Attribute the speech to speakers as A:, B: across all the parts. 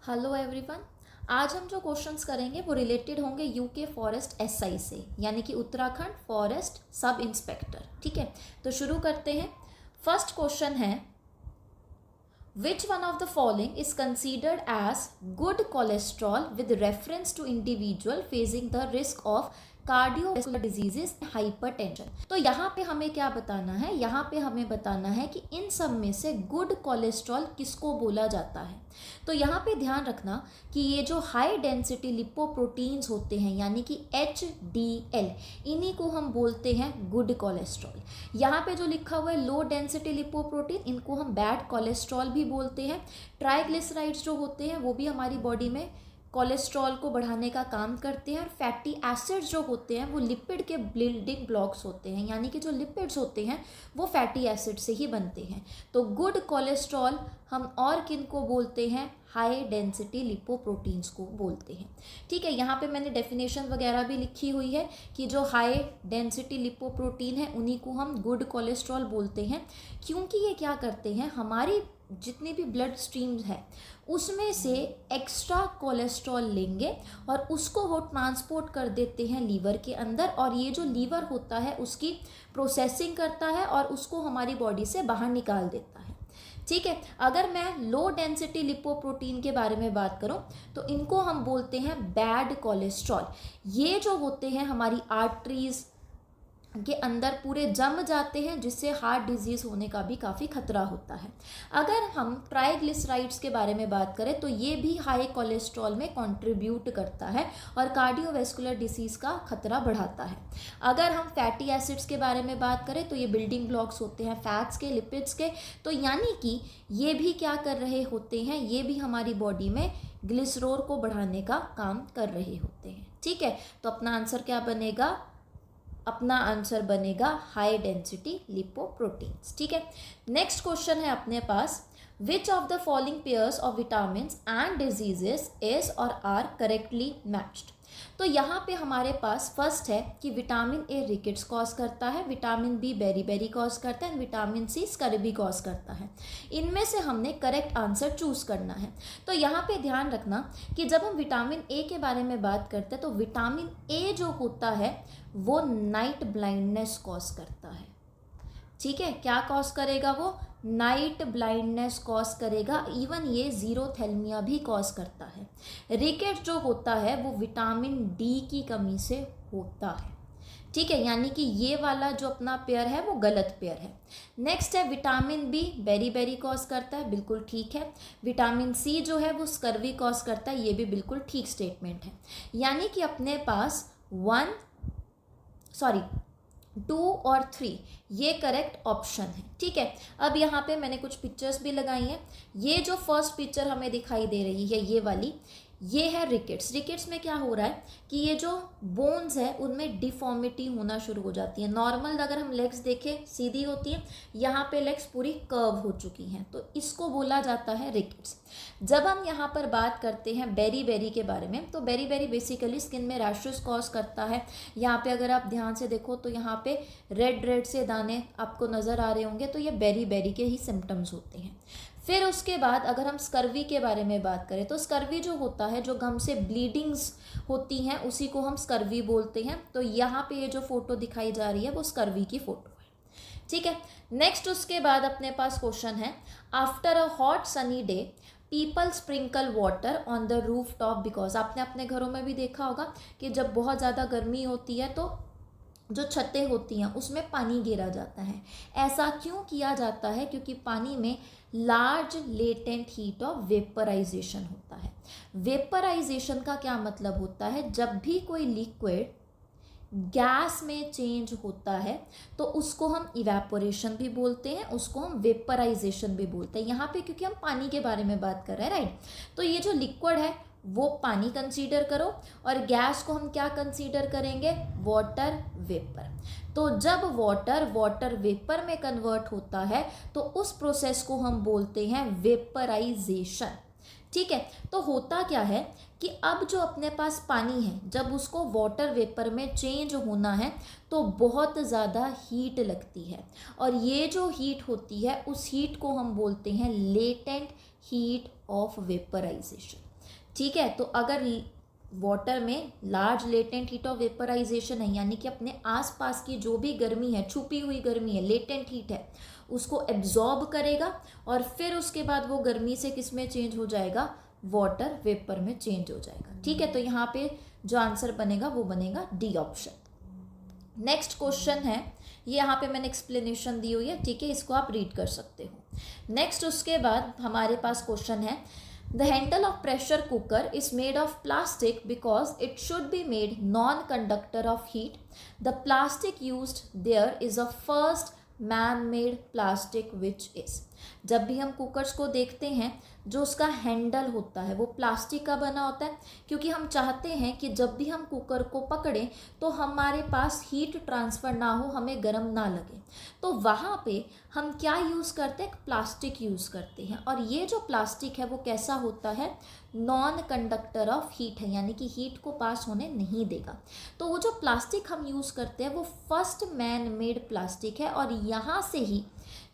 A: Hello everyone. आज हम जो क्वेश्चंस करेंगे वो रिलेटेड होंगे यूके फॉरेस्ट एसआई से, यानी कि उत्तराखंड फॉरेस्ट सब इंस्पेक्टर। ठीक है, तो शुरू करते हैं। फर्स्ट क्वेश्चन है, which one of the following is considered as good cholesterol with reference to individual facing the risk of cardiovascular diseases, hypertension. तो यहाँ पे हमें क्या बताना है, यहाँ पे हमें बताना है कि इन सब में से गुड कोलेस्ट्रॉल किसको बोला जाता है। तो यहाँ पे ध्यान रखना कि ये जो हाई डेंसिटी लिपोप्रोटीन्स होते हैं यानी कि HDL, इन्हीं को हम बोलते हैं गुड कोलेस्ट्रॉल। यहाँ पे जो लिखा हुआ है लो डेंसिटी लिपोप्रोटीन, इनको हम बैड कोलेस्ट्रॉल भी बोलते हैं। ट्राइग्लिसराइड्स जो होते हैं वो भी हमारी बॉडी में कोलेस्ट्रॉल को बढ़ाने का काम करते हैं। और फैटी एसिड्स जो होते हैं वो लिपिड के बिल्डिंग ब्लॉक्स होते हैं, यानी कि जो लिपिड्स होते हैं वो फैटी एसिड से ही बनते हैं। तो गुड कोलेस्ट्रॉल हम और किन को बोलते हैं, हाई डेंसिटी लिपोप्रोटीन्स को बोलते हैं। ठीक है, यहाँ पे मैंने डेफिनेशन वगैरह भी लिखी हुई है कि जो हाई डेंसिटी लिपोप्रोटीन है उन्हीं को हम गुड कोलेस्ट्रॉल बोलते हैं, क्योंकि ये क्या करते हैं, हमारी जितनी भी ब्लड स्ट्रीम्स है उसमें से एक्स्ट्रा कोलेस्ट्रॉल लेंगे और उसको वो ट्रांसपोर्ट कर देते हैं लीवर के अंदर, और ये जो लीवर होता है उसकी प्रोसेसिंग करता है और उसको हमारी बॉडी से बाहर निकाल देता है। ठीक है, अगर मैं लो डेंसिटी लिपोप्रोटीन के बारे में बात करूं तो इनको हम बोलते हैं बैड कोलेस्ट्रॉल। ये जो होते हैं हमारी आर्टरीज के अंदर पूरे जम जाते हैं, जिससे हार्ट डिजीज होने का भी काफ़ी खतरा होता है। अगर हम ट्राइग्लिसराइड्स के बारे में बात करें तो ये भी हाई कोलेस्ट्रॉल में कंट्रीब्यूट करता है और कार्डियोवैस्कुलर डिसीज़ का खतरा बढ़ाता है। अगर हम फैटी एसिड्स के बारे में बात करें तो ये बिल्डिंग ब्लॉक्स होते हैं फैट्स के, लिपिड्स के, तो यानी कि ये भी क्या कर रहे होते हैं, ये भी हमारी बॉडी में ग्लिसरॉल को बढ़ाने का काम कर रहे होते हैं। ठीक है, तो अपना आंसर क्या बनेगा, अपना आंसर बनेगा हाई डेंसिटी लिपोप्रोटीन्स। ठीक है, नेक्स्ट क्वेश्चन है अपने पास, which of the following pairs of vitamin and diseases is or are correctly matched. तो यहाँ पे हमारे पास फर्स्ट है कि विटामिन ए रिकेट्स कॉज करता है, विटामिन बी बेरी कॉज करता है, विटामिन सी स्कर्वी कॉज करता है। इनमें से हमने करेक्ट आंसर चूज करना है। तो यहाँ पे ध्यान रखना कि जब हम विटामिन ए के बारे में बात करते हैं तो विटामिन ए जो होता है वो नाइट ब्लाइंडनेस कॉज करता है। ठीक है, क्या कॉज करेगा, वो नाइट ब्लाइंडनेस कॉज करेगा। इवन ये जीरोथेल्मिया भी कॉज करता है। रिकेट जो होता है वो विटामिन डी की कमी से होता है। ठीक है, यानी कि ये वाला जो अपना पेयर है वो गलत पेयर है। नेक्स्ट है विटामिन बी बेरी कॉज करता है, बिल्कुल ठीक है। विटामिन सी जो है वो स्कर्वी कॉज करता है, ये भी बिल्कुल ठीक स्टेटमेंट है। यानी कि अपने पास 2 और 3 ये करेक्ट ऑप्शन है। ठीक है, अब यहाँ पे मैंने कुछ पिक्चर्स भी लगाई हैं। ये जो फर्स्ट पिक्चर हमें दिखाई दे रही है ये वाली, ये है रिकेट्स। रिकेट्स में क्या हो रहा है कि ये जो बोन्स है उनमें डिफॉर्मिटी होना शुरू हो जाती है। नॉर्मल अगर हम लेग्स देखें सीधी होती है, यहाँ पे लेग्स पूरी कर्व हो चुकी हैं, तो इसको बोला जाता है रिकेट्स। जब हम यहाँ पर बात करते हैं बेरी के बारे में, तो बेरी बेसिकली स्किन में रैशेस कॉज करता है। यहाँ पे अगर आप ध्यान से देखो तो यहाँ पे रेड से दाने आपको नज़र आ रहे होंगे, तो ये बेरी के ही सिम्टम्स होते हैं। फिर उसके बाद अगर हम स्कर्वी के बारे में बात करें तो स्कर्वी जो होता है, जो गम से ब्लीडिंग्स होती हैं उसी को हम स्कर्वी बोलते हैं। तो यहाँ पे ये जो फोटो दिखाई जा रही है वो स्कर्वी की फोटो है। ठीक है, नेक्स्ट उसके बाद अपने पास क्वेश्चन है, after a hot sunny day people sprinkle water on the roof top because. आपने अपने घरों में भी देखा होगा कि जब बहुत ज़्यादा गर्मी होती है तो जो छतें होती हैं उसमें पानी गिरा जाता है। ऐसा क्यों किया जाता है, क्योंकि पानी में large latent heat of vaporisation होता है। वेपराइजेशन का क्या मतलब होता है, जब भी कोई लिक्विड गैस में चेंज होता है तो उसको हम इवेपोरेशन भी बोलते हैं, उसको हम वेपराइजेशन भी बोलते हैं। यहाँ पे क्योंकि हम पानी के बारे में बात कर रहे हैं, राइट, तो ये जो लिक्विड है वो पानी कंसीडर करो और गैस को हम क्या कंसीडर करेंगे, वाटर वेपर। तो जब वाटर वेपर में कन्वर्ट होता है तो उस प्रोसेस को हम बोलते हैं वेपराइजेशन। ठीक है, तो होता क्या है कि अब जो अपने पास पानी है जब उसको वाटर वेपर में चेंज होना है तो बहुत ज़्यादा हीट लगती है, और ये जो हीट होती है उस हीट को हम बोलते हैं लेटेंट हीट ऑफ वेपराइजेशन। ठीक है, तो अगर वाटर में large latent heat of vaporisation है, यानी कि अपने आसपास की जो भी गर्मी है, छुपी हुई गर्मी है, लेटेंट हीट है, उसको एब्जॉर्ब करेगा और फिर उसके बाद वो गर्मी से किस में चेंज हो जाएगा, वाटर वेपर में चेंज हो जाएगा। ठीक है, तो यहाँ पे जो आंसर बनेगा वो बनेगा डी ऑप्शन। नेक्स्ट क्वेश्चन है, ये यहाँ पे मैंने एक्सप्लेनेशन दी हुई है, ठीक है, इसको आप रीड कर सकते हो। नेक्स्ट उसके बाद हमारे पास क्वेश्चन है, the handle of pressure cooker is made of plastic because it should be made non-conductor of heat. The plastic used there is a first man-made plastic which is. जब भी हम कुकर्स को देखते हैं, जो उसका हैंडल होता है वो प्लास्टिक का बना होता है, क्योंकि हम चाहते हैं कि जब भी हम कुकर को पकड़ें तो हमारे पास हीट ट्रांसफ़र ना हो, हमें गर्म ना लगे। तो वहाँ पे हम क्या यूज़ करते हैं, प्लास्टिक यूज़ करते हैं। और ये जो प्लास्टिक है वो कैसा होता है, नॉन कंडक्टर ऑफ हीट है, यानी कि हीट को पास होने नहीं देगा। तो वो जो प्लास्टिक हम यूज़ करते हैं वो फर्स्ट मैन मेड प्लास्टिक है। और यहाँ से ही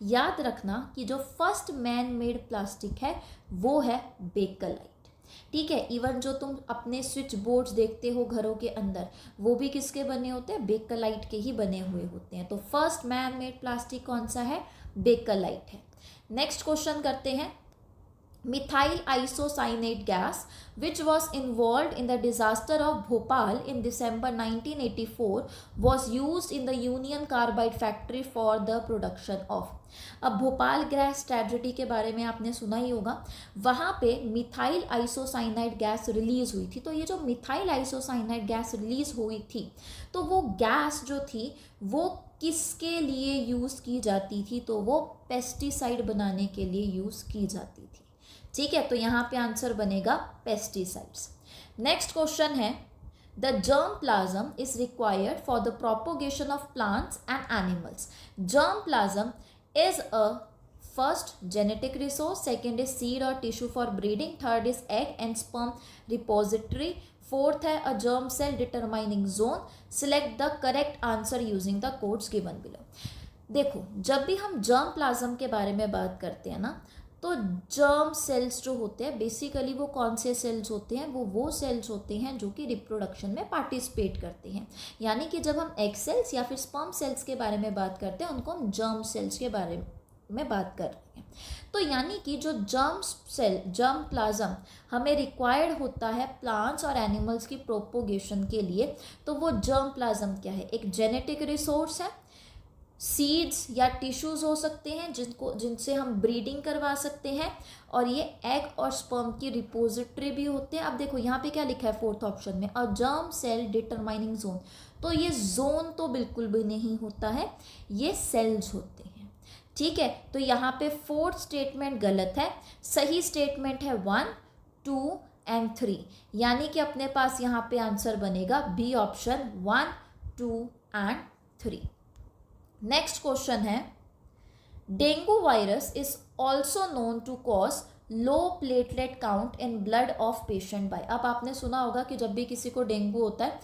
A: याद रखना कि जो फर्स्ट मैन मेड प्लास्टिक है वो है बेकलाइट। ठीक है, इवन जो तुम अपने स्विच बोर्ड्स देखते हो घरों के अंदर, वो भी किसके बने होते हैं, बेकलाइट के ही बने हुए होते हैं। तो फर्स्ट मैन मेड प्लास्टिक कौन सा है, बेकलाइट है। नेक्स्ट क्वेश्चन करते हैं, methyl isocyanate gas which was involved in the disaster of Bhopal in December 1984 was used in the Union Carbide factory for the production of। अब Bhopal gas tragedy के बारे में आपने सुना ही होगा, वहाँ पे मिथाइल आइसोसाइनाइड गैस रिलीज़ हुई थी। तो ये जो मिथाइल आइसोसाइनाइड गैस रिलीज़ हुई थी, तो वो गैस जो थी वो किसके लिए यूज़ की जाती थी, तो वो पेस्टिसाइड बनाने के लिए यूज़ की जाती थी। ठीक है, तो यहाँ पे आंसर बनेगा पेस्टिसाइड्स। नेक्स्ट क्वेश्चन है, the germ plasm is required for the propagation of plants and animals. Germ plasm is a first genetic resource, second is seed or tissue for breeding, third is egg and sperm repository, fourth है a germ cell determining zone. Select the correct answer using the codes given below. देखो, जब भी हम germ plasm के बारे में बात करते हैं ना, तो जर्म सेल्स जो होते हैं बेसिकली वो कौन से सेल्स होते हैं, वो सेल्स होते हैं जो कि रिप्रोडक्शन में पार्टिसिपेट करते हैं। यानी कि जब हम एग सेल्स या फिर स्पर्म सेल्स के बारे में बात करते हैं, उनको हम जर्म सेल्स के बारे में बात कर रहे हैं। तो यानी कि जो जर्म प्लाज्म हमें रिक्वायर्ड होता है प्लांट्स और एनिमल्स की प्रोपोगेशन के लिए, तो वो जर्म प्लाज्म क्या है, एक जेनेटिक रिसोर्स है। सीड्स या टिश्यूज़ हो सकते हैं जिनसे हम ब्रीडिंग करवा सकते हैं, और ये एग और स्पर्म की रिपोजिटरी भी होते हैं। अब देखो यहाँ पे क्या लिखा है फोर्थ ऑप्शन में, अ जर्म सेल डिटरमाइनिंग जोन। तो ये जोन तो बिल्कुल भी नहीं होता है, ये सेल्स होते हैं। ठीक है, तो यहाँ पे फोर्थ स्टेटमेंट गलत है, सही स्टेटमेंट है 1, 2 एंड 3, यानी कि अपने पास यहाँ पे आंसर बनेगा B option 1, 2 and 3। Next question है, dengue virus is also known to cause low platelet count in blood of patient by. अब आपने सुना होगा कि जब भी किसी को डेंगू होता है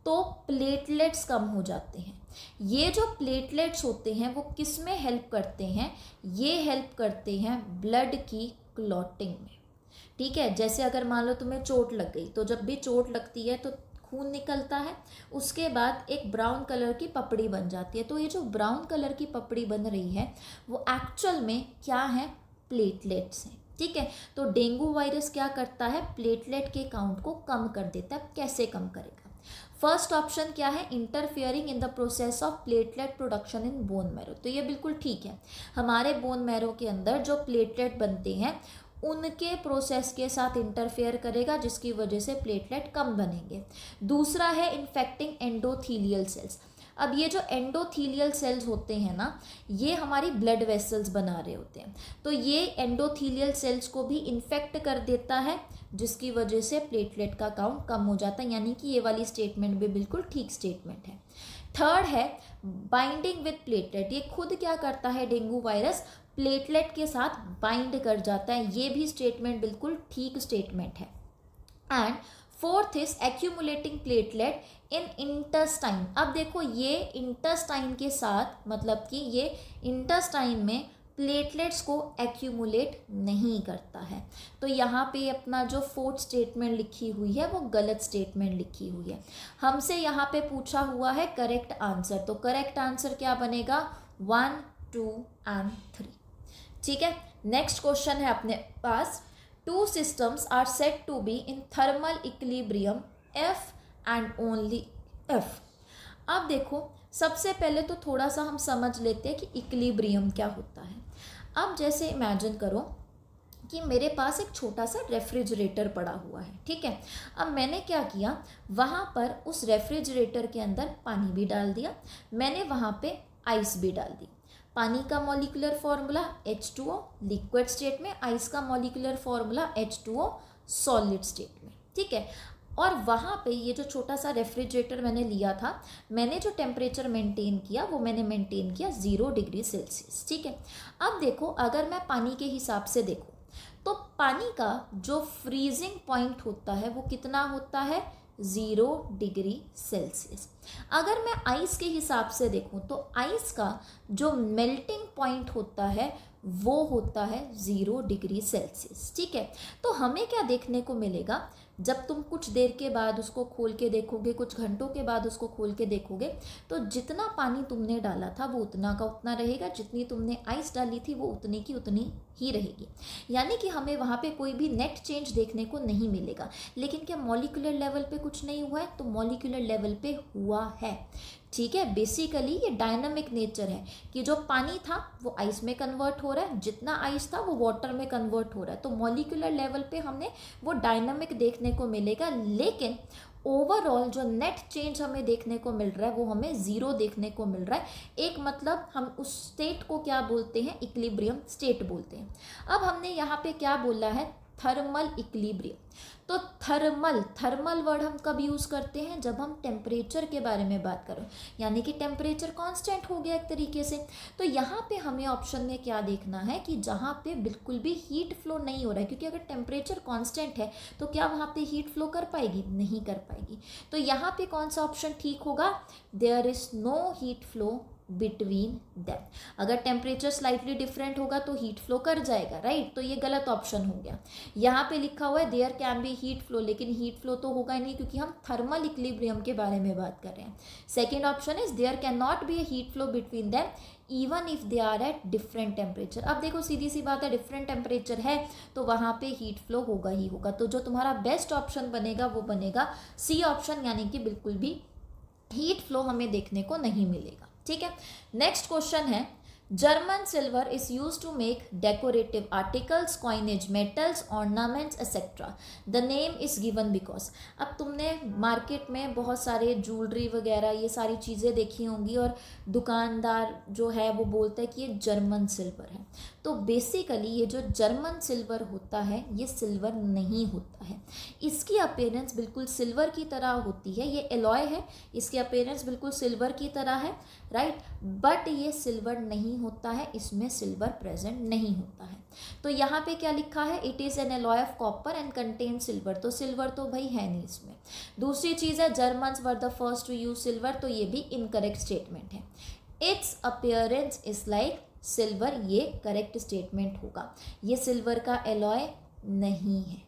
A: तो प्लेटलेट्स कम हो जाते हैं। ये जो प्लेटलेट्स होते हैं वो किस में हेल्प करते हैं, ये हेल्प करते हैं ब्लड की क्लॉटिंग में। ठीक है, जैसे अगर मान लो तुम्हें चोट लग गई, तो जब भी चोट लगती है तो खून निकलता है, उसके बाद एक ब्राउन कलर की पपड़ी बन जाती है। तो ये जो ब्राउन कलर की पपड़ी बन रही है वो एक्चुअल में क्या है, प्लेटलेट्स हैं। ठीक है, तो डेंगू वायरस क्या करता है, प्लेटलेट के काउंट को कम कर देता है। कैसे कम करेगा, फर्स्ट ऑप्शन क्या है, interfering in the process of platelet production in bone marrow. तो ये बिल्कुल ठीक है, हमारे बोन मैरो के अंदर जो प्लेटलेट बनते हैं उनके प्रोसेस के साथ इंटरफेयर करेगा, जिसकी वजह से प्लेटलेट कम बनेंगे। दूसरा है इन्फेक्टिंग एंडोथीलियल सेल्स। अब ये जो एंडोथीलियल सेल्स होते हैं ना, ये हमारी ब्लड वेसल्स बना रहे होते हैं, तो ये एंडोथीलियल सेल्स को भी इन्फेक्ट कर देता है, जिसकी वजह से प्लेटलेट का काउंट कम हो जाता है। यानी कि ये वाली स्टेटमेंट भी बिल्कुल ठीक स्टेटमेंट है। थर्ड है बाइंडिंग विद प्लेटलेट। ये खुद क्या करता है, डेंगू वायरस प्लेटलेट के साथ बाइंड कर जाता है। ये भी स्टेटमेंट बिल्कुल ठीक स्टेटमेंट है। And fourth is accumulating platelet in intestine. अब देखो, ये इंटेस्टाइन के साथ, मतलब कि ये इंटेस्टाइन में प्लेटलेट्स को एक्यूमुलेट नहीं करता है। तो यहाँ पे अपना जो फोर्थ स्टेटमेंट लिखी हुई है वो गलत स्टेटमेंट लिखी हुई है। हमसे यहाँ पे पूछा हुआ है करेक्ट आंसर, तो करेक्ट आंसर क्या बनेगा 1, 2 एंड 3। ठीक है, नेक्स्ट क्वेश्चन है अपने पास, 2 systems are said to be in thermal equilibrium F and only F। अब देखो सबसे पहले तो थोड़ा सा हम समझ लेते हैं कि इक्विलिब्रियम क्या होता है। अब जैसे इमेजिन करो कि मेरे पास एक छोटा सा रेफ्रिजरेटर पड़ा हुआ है, ठीक है। अब मैंने क्या किया, वहाँ पर उस रेफ्रिजरेटर के अंदर पानी भी डाल दिया, मैंने वहाँ पे आइस भी डाल दी। पानी का molecular formula H2O liquid state में, आइस का molecular formula H2O solid state में, ठीक है। और वहाँ पे ये जो छोटा सा रेफ्रिजरेटर मैंने लिया था, मैंने जो टेम्परेचर मेंटेन किया वो मैंने मेंटेन किया 0 डिग्री सेल्सियस, ठीक है। अब देखो अगर मैं पानी के हिसाब से देखूँ तो पानी का जो फ्रीजिंग पॉइंट होता है वो कितना होता है 0 डिग्री सेल्सियस। अगर मैं आइस के हिसाब से देखूं तो आइस का जो मेल्टिंग पॉइंट होता है वो होता है 0 डिग्री सेल्सियस, ठीक है। तो हमें क्या देखने को मिलेगा, जब तुम कुछ देर के बाद उसको खोल के देखोगे, कुछ घंटों के बाद उसको खोल के देखोगे, तो जितना पानी तुमने डाला था वो उतना का उतना रहेगा, जितनी तुमने आइस डाली थी वो उतनी की उतनी ही रहेगी। यानी कि हमें वहाँ पे कोई भी नेट चेंज देखने को नहीं मिलेगा। लेकिन क्या मॉलिक्यूलर लेवल पे कुछ नहीं हुआ है, तो मॉलिक्यूलर लेवल पे हुआ है, ठीक है। बेसिकली ये डायनामिक नेचर है कि जो पानी था वो आइस में कन्वर्ट हो रहा है, जितना आइस था वो वाटर में कन्वर्ट हो रहा है। तो मॉलिक्यूलर लेवल पे हमने वो डायनामिक देखने को मिलेगा, लेकिन ओवरऑल जो नेट चेंज हमें देखने को मिल रहा है वो हमें 0 देखने को मिल रहा है। एक मतलब हम उस स्टेट को क्या बोलते हैं, इक्विलिब्रियम स्टेट बोलते हैं। अब हमने यहाँ पे क्या बोला है, थर्मल इक्विलिब्रियम। तो थर्मल वर्ड हम कब यूज़ करते हैं, जब हम टेम्परेचर के बारे में बात करें, यानी कि टेम्परेचर कांस्टेंट हो गया एक तरीके से। तो यहाँ पे हमें ऑप्शन में क्या देखना है कि जहाँ पे बिल्कुल भी हीट फ्लो नहीं हो रहा है, क्योंकि अगर टेम्परेचर कांस्टेंट है तो क्या वहाँ पे हीट फ्लो कर पाएगी, नहीं कर पाएगी। तो यहाँ पे कौन सा ऑप्शन ठीक होगा, there is no heat flow between them. अगर टेम्परेचर स्लाइटली डिफरेंट होगा तो हीट फ्लो कर जाएगा, राइट। तो ये गलत ऑप्शन हो गया। यहाँ पे लिखा हुआ है there can be heat flow, लेकिन हीट फ्लो तो होगा ही नहीं क्योंकि हम थर्मल इक्विलिब्रियम के बारे में बात कर रहे हैं। Second option is there can not be a heat flow between them even if they are at different temperature. अब देखो सीधी सी बात है, डिफरेंट टेम्परेचर है तो वहाँ पे हीट फ्लो होगा ही होगा। तो जो तुम्हारा बेस्ट ऑप्शन बनेगा वो बनेगा सी ऑप्शन, यानी कि बिल्कुल भी हीट फ्लो हमें देखने को नहीं मिलेगा, ठीक है। नेक्स्ट क्वेश्चन है, German silver is use to make decorative articles, coinage, metals, ornaments etcetera. The name is given because. अब तुमने मार्केट में बहुत सारे ज्वेलरी वगैरह ये सारी चीज़ें देखी होंगी और दुकानदार जो है वो बोलता है कि ये जर्मन सिल्वर है। तो बेसिकली ये जो जर्मन सिल्वर होता है ये सिल्वर नहीं होता है। इसकी अपीयरेंस बिल्कुल सिल्वर की तरह होती है, ये एलॉय है, इसकी अपीयरेंस बिल्कुल सिल्वर की तरह है, राइट। बट ये सिल्वर नहीं होता है, इसमें सिल्वर प्रेजेंट नहीं होता है। तो यहाँ पे क्या लिखा है, it is an alloy of copper and contain silver. तो सिल्वर तो भाई है नहीं इसमें। दूसरी चीज़ है Germans were the first to use silver, तो ये भी इनकरेक्ट स्टेटमेंट है। Its appearance is like silver, ये करेक्ट स्टेटमेंट होगा। ये सिल्वर का एलॉय नहीं है,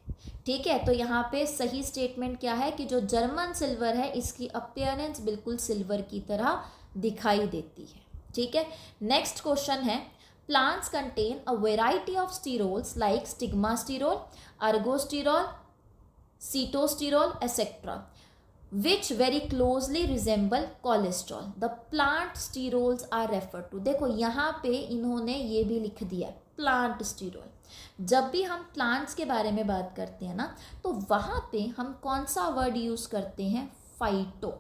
A: ठीक है। तो यहाँ पे सही स्टेटमेंट क्या है कि जो जर्मन सिल्वर है इसकी अपीयरेंस बिल्कुल सिल्वर की तरह दिखाई देती है, ठीक है। नेक्स्ट क्वेश्चन है, plants contain a variety of sterols like stigmasterol, ergosterol, sitosterol etcetera which very closely resemble cholesterol. The plant sterols are referred to। देखो यहाँ पे इन्होंने ये भी लिख दिया प्लांट स्टीरोल। जब भी हम प्लांट्स के बारे में बात करते हैं ना तो वहाँ पे हम कौन सा वर्ड यूज़ करते हैं, फाइटो,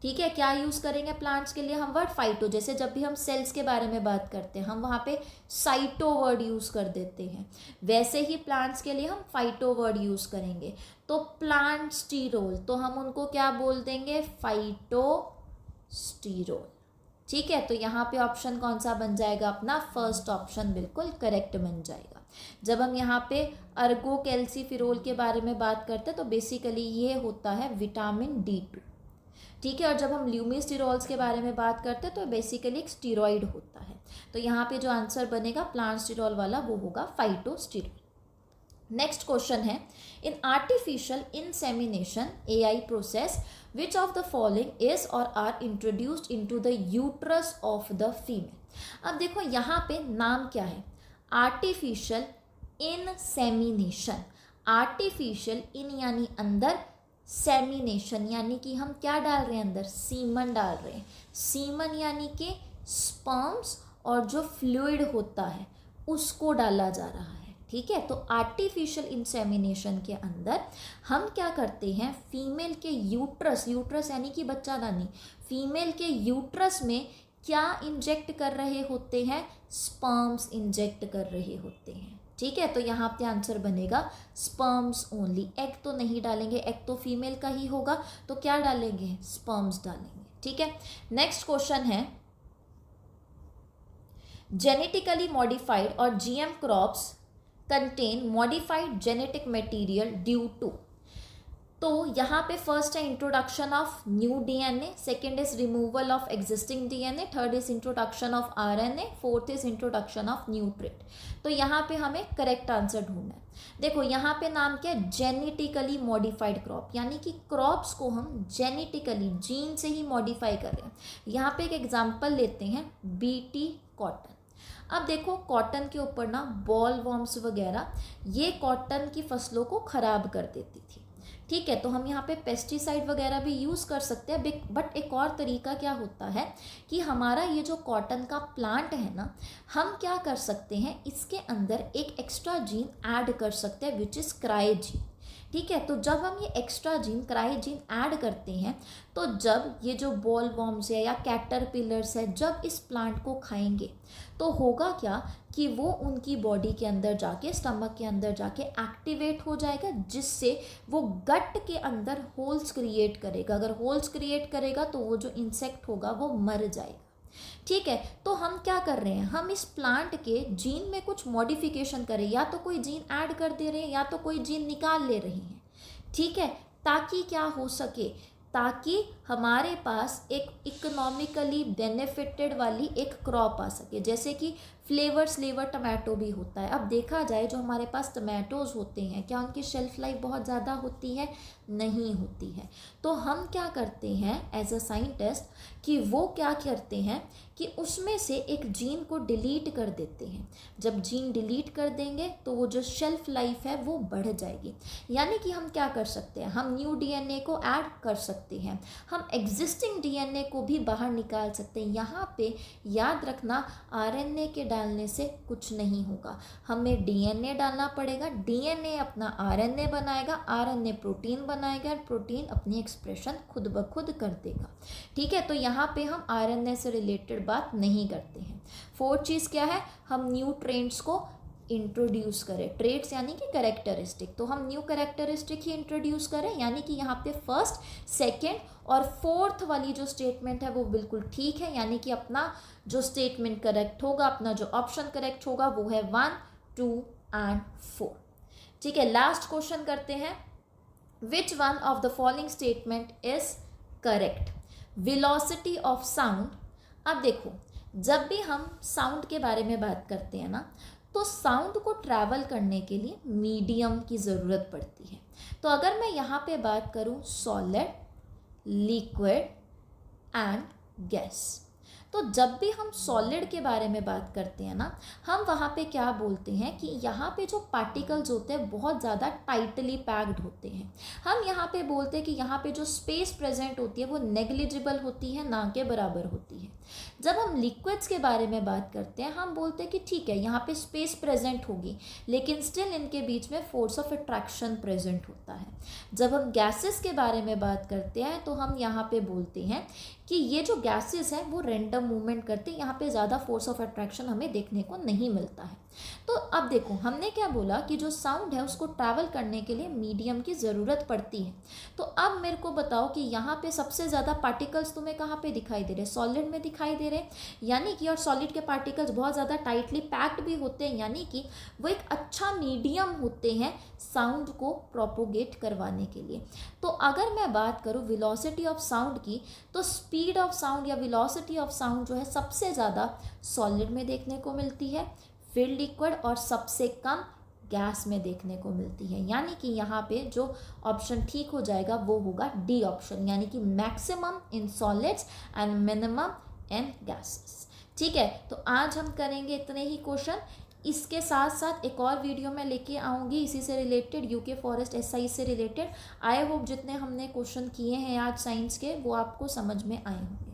A: ठीक है। क्या यूज़ करेंगे प्लांट्स के लिए हम वर्ड फाइटो। जैसे जब भी हम सेल्स के बारे में बात करते हैं हम वहाँ पे साइटो वर्ड यूज़ कर देते हैं, वैसे ही प्लांट्स के लिए हम फाइटो वर्ड यूज़ करेंगे। तो प्लांट स्टीरोल तो हम उनको क्या बोल देंगे, फाइटो स्टीरोल, ठीक है। तो यहाँ पे ऑप्शन कौन सा बन जाएगा अपना, फर्स्ट ऑप्शन बिल्कुल करेक्ट बन जाएगा। जब हम यहाँ पे अर्गो कैल्सीफिरोल के बारे में बात करते हैं तो बेसिकली ये होता है विटामिन D2, ठीक है। और जब हम ल्यूमीस्टिरोल्स के बारे में बात करते हैं तो बेसिकली एक स्टीरॉइड होता है। तो यहाँ पे जो आंसर बनेगा प्लांट स्टीरॉल वाला वो होगा फाइटोस्टीरॉल। नेक्स्ट क्वेश्चन है, in artificial insemination AI process which of the following is or are introduced into the uterus of the female. अब देखो यहाँ पे नाम क्या है, आर्टिफिशियल इंसेमिनेशन। आर्टिफिशियल इन यानी अंदर, सेमिनेशन यानी कि हम क्या डाल रहे हैं अंदर, सीमन डाल रहे हैं। सीमन यानी कि स्पर्म्स और जो फ्लूइड होता है उसको डाला जा रहा है। ठीक है, तो आर्टिफिशियल इंसेमिनेशन के अंदर हम क्या करते हैं, फीमेल के यूट्रस, यूट्रस यानी कि बच्चादानी, फीमेल के यूट्रस में क्या इंजेक्ट कर रहे होते हैं, स्पर्म्स इंजेक्ट कर रहे होते हैं। ठीक है, तो यहाँ पे आंसर बनेगा स्पर्म्स ओनली। एग तो नहीं डालेंगे, एग तो फीमेल का ही होगा, तो क्या डालेंगे, स्पर्म्स डालेंगे। ठीक है, नेक्स्ट क्वेश्चन है, जेनेटिकली मॉडिफाइड और GM crops contain modified genetic material due to. तो यहाँ पे फर्स्ट है introduction of new DNA, second is removal of existing DNA, third is introduction of RNA, fourth is introduction of new trait. तो यहाँ पे हमें correct answer ढूंढना है। देखो यहाँ पे नाम क्या है, जेनेटिकली मॉडिफाइड क्रॉप, यानी कि क्रॉप्स को हम जेनेटिकली जीन से ही मॉडिफाई कर रहे हैं। यहाँ पे एक एग्जाम्पल लेते हैं, BT कॉटन। अब देखो कॉटन के ऊपर ना बॉल वॉर्म्स वगैरह ये कॉटन की फसलों को ख़राब कर देती थी। ठीक है, तो हम यहाँ पे पेस्टिसाइड वगैरह भी यूज़ कर सकते हैं, बट एक और तरीका क्या होता है कि हमारा ये जो कॉटन का प्लांट है ना, हम क्या कर सकते हैं, इसके अंदर एक एक्स्ट्रा जीन ऐड कर सकते हैं विच इज़ क्राइजीन। ठीक है, तो जब हम ये एक्स्ट्रा जीन क्राइजीन ऐड करते हैं तो जब ये जो बॉल वॉर्म्स है या कैटरपिलर्स है जब इस प्लांट को खाएंगे तो होगा क्या कि वो उनकी बॉडी के अंदर जाके, स्टमक के अंदर जाके एक्टिवेट हो जाएगा, जिससे वो गट के अंदर होल्स क्रिएट करेगा। अगर होल्स क्रिएट करेगा तो वो जो इंसेक्ट होगा वो मर जाएगा। ठीक है, तो हम क्या कर रहे हैं, हम इस प्लांट के जीन में कुछ मॉडिफिकेशन करें, या तो कोई जीन ऐड कर दे रहे हैं या तो कोई जीन निकाल ले रहे हैं। ठीक है, ताकि क्या हो सके, ताकि हमारे पास एक इकोनॉमिकली बेनिफिटेड वाली एक क्रॉप आ सके। जैसे कि फ्लेवर टमाटो भी होता है। अब देखा जाए जो हमारे पास टमाटोज़ होते हैं, क्या उनकी शेल्फ लाइफ बहुत ज़्यादा होती है, नहीं होती है। तो हम क्या करते हैं एज अ साइंटिस्ट कि वो क्या करते हैं कि उसमें से एक जीन को डिलीट कर देते हैं। जब जीन डिलीट कर देंगे तो वो जो शेल्फ लाइफ है वो बढ़ जाएगी। यानी कि हम क्या कर सकते हैं, हम न्यू DNA को ऐड कर सकते हैं, हम एग्जिस्टिंग DNA को भी बाहर निकाल सकते हैं। यहाँ पे याद रखना RNA के डालने से कुछ नहीं होगा, हमें DNA डालना पड़ेगा। DNA अपना RNA बनाएगा, RNA प्रोटीन बनाएगा और प्रोटीन अपनी एक्सप्रेशन खुद ब खुद कर देगा। ठीक है, तो यहाँ पे हम RNA से रिलेटेड बात नहीं करते हैं। फोर्थ चीज़ क्या है, हम न्यू ट्रेड्स को इंट्रोड्यूस करें। ट्रेड्स यानी कि कैरेक्टरिस्टिक, तो हम न्यू कैरेक्टरिस्टिक ही इंट्रोड्यूस करें। यानी कि यहाँ पे फर्स्ट, सेकेंड और फोर्थ वाली जो स्टेटमेंट है वो बिल्कुल ठीक है। यानी कि अपना जो स्टेटमेंट करेक्ट होगा, अपना जो ऑप्शन करेक्ट होगा वो है 1, 2 एंड 4। ठीक है, लास्ट क्वेश्चन करते हैं, विच one of the following statement is correct. Velocity of sound. अब देखो जब भी हम साउंड के बारे में बात करते हैं ना, तो साउंड को ट्रैवल करने के लिए मीडियम की ज़रूरत पड़ती है। तो अगर मैं यहाँ पे बात करूँ सॉलिड, लिक्विड एंड गैस, तो जब भी हम सॉलिड के बारे में बात करते हैं ना, हम वहाँ पे क्या बोलते हैं कि यहाँ पे जो पार्टिकल्स होते हैं बहुत ज़्यादा टाइटली पैक्ड होते हैं। हम यहाँ पे बोलते हैं कि यहाँ पे जो स्पेस प्रेजेंट होती है वो नेग्लिजिबल होती है, ना के बराबर होती है। जब हम लिक्विड्स के बारे में बात करते हैं, हम बोलते हैं कि ठीक है यहाँ पे स्पेस प्रेजेंट होगी, लेकिन स्टिल इनके बीच में फोर्स ऑफ अट्रैक्शन प्रेजेंट होता है। जब हम गैसेस के बारे में बात करते हैं तो हम यहाँ पे बोलते हैं कि ये जो गैसेस हैं वो रैंडम मूवमेंट करते हैं, यहाँ पे ज़्यादा फोर्स ऑफ अट्रैक्शन हमें देखने को नहीं मिलता है। तो अब देखो हमने क्या बोला कि जो साउंड है उसको ट्रैवल करने के लिए मीडियम की ज़रूरत पड़ती है। तो अब मेरे को बताओ कि यहाँ पे सबसे ज़्यादा पार्टिकल्स तुम्हें कहाँ पे दिखाई दे रहे हैं, सॉलिड में दिखाई दे रहे हैं। यानी कि और सॉलिड के पार्टिकल्स बहुत ज़्यादा टाइटली पैक्ड भी होते हैं, यानी कि वो एक अच्छा मीडियम होते हैं साउंड को प्रोपोगेट करवाने के लिए। तो अगर मैं बात करूँ वेलोसिटी ऑफ साउंड की, तो स्पीड ऑफ साउंड या वेलोसिटी ऑफ साउंड जो है सबसे ज़्यादा सॉलिड में देखने को मिलती है, फिर लिक्विड, और सबसे कम गैस में देखने को मिलती है। यानी कि यहाँ पे जो ऑप्शन ठीक हो जाएगा वो होगा डी ऑप्शन, यानी कि maximum in solids and minimum in gases. ठीक है, तो आज हम करेंगे इतने ही क्वेश्चन। इसके साथ साथ एक और वीडियो मैं लेके आऊँगी इसी से रिलेटेड, यूके फॉरेस्ट एसआई से रिलेटेड। आई होप जितने हमने क्वेश्चन किए हैं आज साइंस के वो आपको समझ में आए होंगे।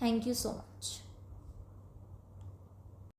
A: Thank you so much.